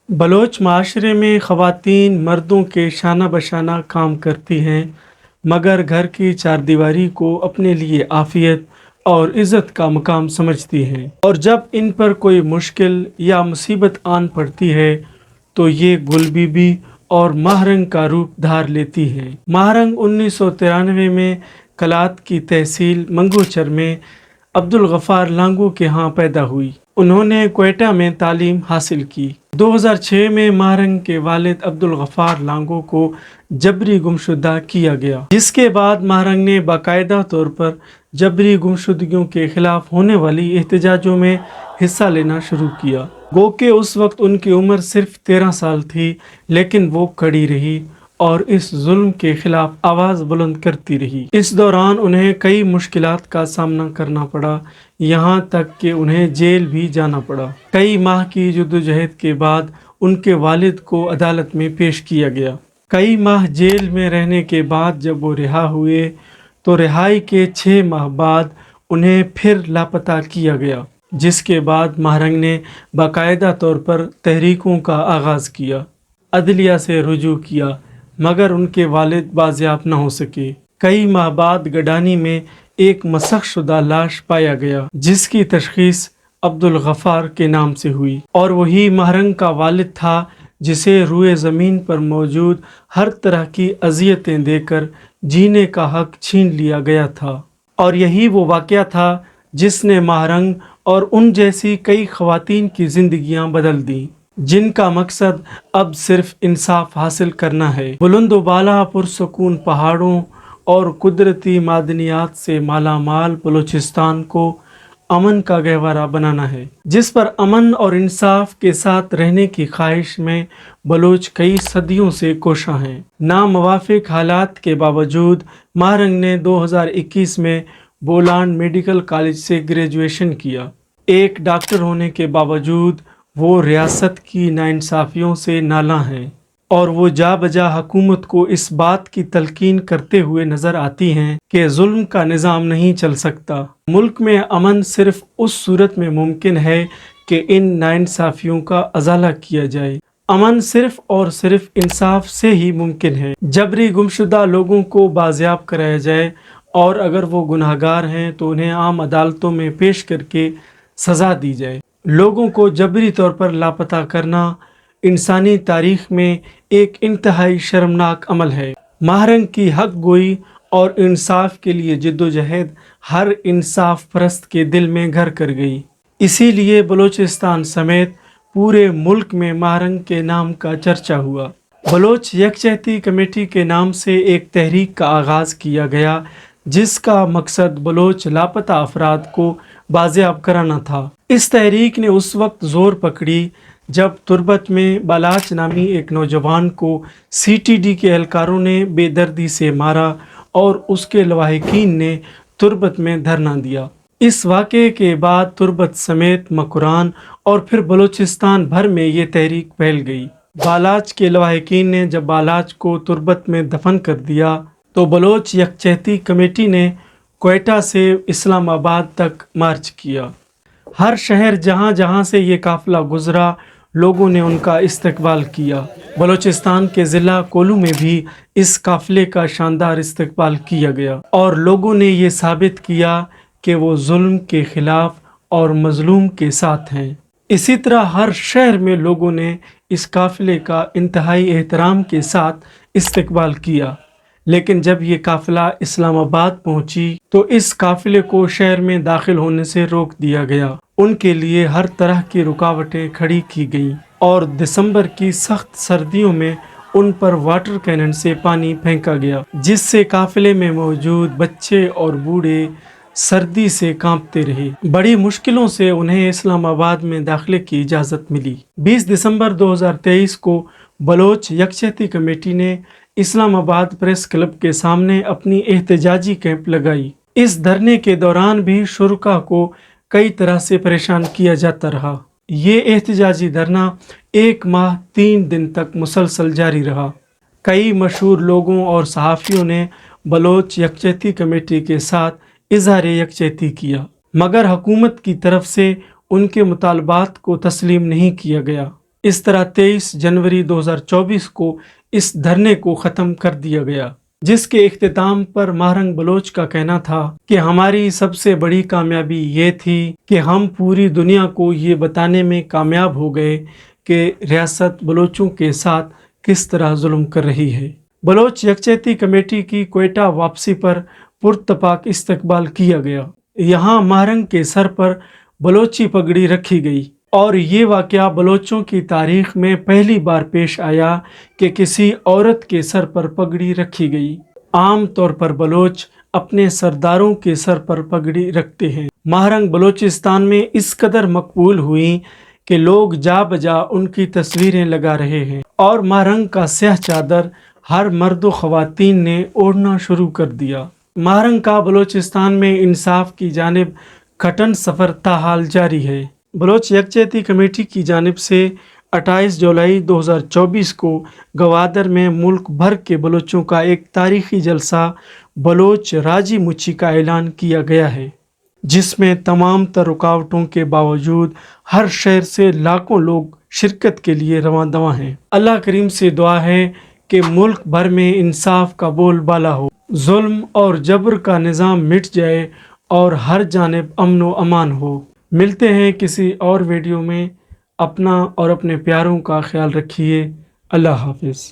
بلوچ معاشرے میں خواتین مردوں کے شانہ بشانہ کام کرتی ہیں، مگر گھر کی چار دیواری کو اپنے لیے عافیت اور عزت کا مقام سمجھتی ہیں، اور جب ان پر کوئی مشکل یا مصیبت آن پڑتی ہے تو یہ گل بی بی اور ماہرنگ کا روپ دھار لیتی ہیں۔ ماہرنگ 1993 میں کلات کی تحصیل منگوچر میں عبدالغفار لانگو کے ہاں پیدا ہوئی۔ انہوں نے کوئٹہ میں تعلیم حاصل کی۔ 2006 میں ماہرنگ کے والد عبدالغفار لانگو کو جبری گمشدہ کیا گیا، جس کے بعد ماہرنگ نے باقاعدہ طور پر جبری گمشدگیوں کے خلاف ہونے والی احتجاجوں میں حصہ لینا شروع کیا۔ گو کہ اس وقت ان کی عمر صرف 13 سال تھی، لیکن وہ کڑی رہی اور اس ظلم کے خلاف آواز بلند کرتی رہی۔ اس دوران انہیں کئی مشکلات کا سامنا کرنا پڑا، یہاں تک کہ انہیں جیل بھی جانا پڑا۔ کئی ماہ کی جدوجہد کے بعد ان کے والد کو عدالت میں پیش کیا گیا۔ کئی ماہ جیل میں رہنے کے بعد جب وہ رہا ہوئے تو رہائی کے 6 ماہ بعد انہیں پھر لاپتہ کیا گیا، جس کے بعد ماہرنگ نے باقاعدہ طور پر تحریکوں کا آغاز کیا، عدلیہ سے رجوع کیا، مگر ان کے والد بازیاب نہ ہو سکے۔ کئی ماہ بعد گڈانی میں ایک مسخ شدہ لاش پایا گیا، جس کی تشخیص عبدالغفار کے نام سے ہوئی، اور وہی ماہرنگ کا والد تھا جسے روئے زمین پر موجود ہر طرح کی اذیتیں دے کر جینے کا حق چھین لیا گیا تھا۔ اور یہی وہ واقعہ تھا جس نے ماہرنگ اور ان جیسی کئی خواتین کی زندگیاں بدل دیں، جن کا مقصد اب صرف انصاف حاصل کرنا ہے۔ بلند و بالا پرسکون پہاڑوں اور قدرتی معدنیات سے مالا مال بلوچستان کو امن کا گہوارہ بنانا ہے، جس پر امن اور انصاف کے ساتھ رہنے کی خواہش میں بلوچ کئی صدیوں سے کوشاں ہیں۔ ناموافق حالات کے باوجود ماہرنگ نے 2021 میں بولان میڈیکل کالج سے گریجویشن کیا۔ ایک ڈاکٹر ہونے کے باوجود وہ ریاست کی ناانصافیوں سے نالاں ہیں، اور وہ جا بجا حکومت کو اس بات کی تلقین کرتے ہوئے نظر آتی ہیں کہ ظلم کا نظام نہیں چل سکتا۔ ملک میں امن صرف اس صورت میں ممکن ہے کہ ان ناانصافیوں کا ازالہ کیا جائے۔ امن صرف اور صرف انصاف سے ہی ممکن ہے۔ جبری گمشدہ لوگوں کو بازیاب کرایا جائے، اور اگر وہ گناہ گار ہیں تو انہیں عام عدالتوں میں پیش کر کے سزا دی جائے۔ لوگوں کو جبری طور پر لاپتہ کرنا انسانی تاریخ میں ایک انتہائی شرمناک عمل ہے۔ ماہرنگ کی حق گوئی اور انصاف کے لیے جدوجہد ہر انصاف پرست کے دل میں گھر کر گئی۔ اسی لیے بلوچستان سمیت پورے ملک میں ماہرنگ کے نام کا چرچا ہوا۔ بلوچ یکجہتی کمیٹی کے نام سے ایک تحریک کا آغاز کیا گیا، جس کا مقصد بلوچ لاپتہ افراد کو بازیاب کرانا تھا۔ اس تحریک نے اس وقت زور پکڑی جب تربت میں بالاچ نامی ایک نوجوان کو سی ٹی ڈی کے اہلکاروں نے بے دردی سے مارا اور اس کے لواحقین نے تربت میں دھرنا دیا۔ اس واقعے کے بعد تربت سمیت مکران اور پھر بلوچستان بھر میں یہ تحریک پھیل گئی۔ بالاچ کے لواحقین نے جب بالاچ کو تربت میں دفن کر دیا تو بلوچ یکجہتی کمیٹی نے کوئٹہ سے اسلام آباد تک مارچ کیا۔ ہر شہر جہاں جہاں سے یہ قافلہ گزرا، لوگوں نے ان کا استقبال کیا۔ بلوچستان کے ضلع کولو میں بھی اس قافلے کا شاندار استقبال کیا گیا، اور لوگوں نے یہ ثابت کیا کہ وہ ظلم کے خلاف اور مظلوم کے ساتھ ہیں۔ اسی طرح ہر شہر میں لوگوں نے اس قافلے کا انتہائی احترام کے ساتھ استقبال کیا، لیکن جب یہ قافلہ اسلام آباد پہنچی تو اس قافلے کو شہر میں داخل ہونے سے روک دیا گیا۔ ان کے لیے ہر طرح کی رکاوٹیں کھڑی کی گئیں، اور دسمبر کی سخت سردیوں میں ان پر واٹر کینن سے پانی پھینکا گیا، جس سے قافلے میں موجود بچے اور بوڑھے سردی سے کانپتے رہے۔ بڑی مشکلوں سے انہیں اسلام آباد میں داخلے کی اجازت ملی۔ 20 دسمبر 2023 کو بلوچ یکجہتی کمیٹی نے اسلام آباد پریس کلب کے سامنے اپنی احتجاجی کیمپ لگائی۔ اس دھرنے کے دوران بھی شرکاء کو کئی طرح سے پریشان کیا جاتا رہا۔ یہ احتجاجی دھرنا 1 ماہ 3 دن تک مسلسل جاری رہا۔ کئی مشہور لوگوں اور صحافیوں نے بلوچ یکجہتی کمیٹی کے ساتھ اظہار یکجہتی کیا، مگر حکومت کی طرف سے ان کے مطالبات کو تسلیم نہیں کیا گیا۔ اس طرح 23 جنوری 2024 کو اس دھرنے کو ختم کر دیا گیا، جس کے اختتام پر مہرنگ بلوچ کا کہنا تھا کہ ہماری سب سے بڑی کامیابی یہ تھی کہ ہم پوری دنیا کو یہ بتانے میں کامیاب ہو گئے کہ ریاست بلوچوں کے ساتھ کس طرح ظلم کر رہی ہے۔ بلوچ یکجہتی کمیٹی کی کوئٹہ واپسی پر پرتپاک استقبال کیا گیا۔ یہاں مہرنگ کے سر پر بلوچی پگڑی رکھی گئی، اور یہ واقعہ بلوچوں کی تاریخ میں پہلی بار پیش آیا کہ کسی عورت کے سر پر پگڑی رکھی گئی۔ عام طور پر بلوچ اپنے سرداروں کے سر پر پگڑی رکھتے ہیں۔ مہرنگ بلوچستان میں اس قدر مقبول ہوئی کہ لوگ جا بجا ان کی تصویریں لگا رہے ہیں، اور مہرنگ کا سیاہ چادر ہر مرد و خواتین نے اوڑھنا شروع کر دیا۔ مہرنگ کا بلوچستان میں انصاف کی جانب کھٹن سفر تاحال جاری ہے۔ بلوچ یکجہتی کمیٹی کی جانب سے 28 جولائی 2024 کو گوادر میں ملک بھر کے بلوچوں کا ایک تاریخی جلسہ بلوچ راجی مچھی کا اعلان کیا گیا ہے، جس میں تمام تر رکاوٹوں کے باوجود ہر شہر سے لاکھوں لوگ شرکت کے لیے رواں دواں ہیں۔ اللہ کریم سے دعا ہے کہ ملک بھر میں انصاف کا بول بالا ہو، ظلم اور جبر کا نظام مٹ جائے اور ہر جانب امن و امان ہو۔ ملتے ہیں کسی اور ویڈیو میں۔ اپنا اور اپنے پیاروں کا خیال رکھیے۔ اللہ حافظ۔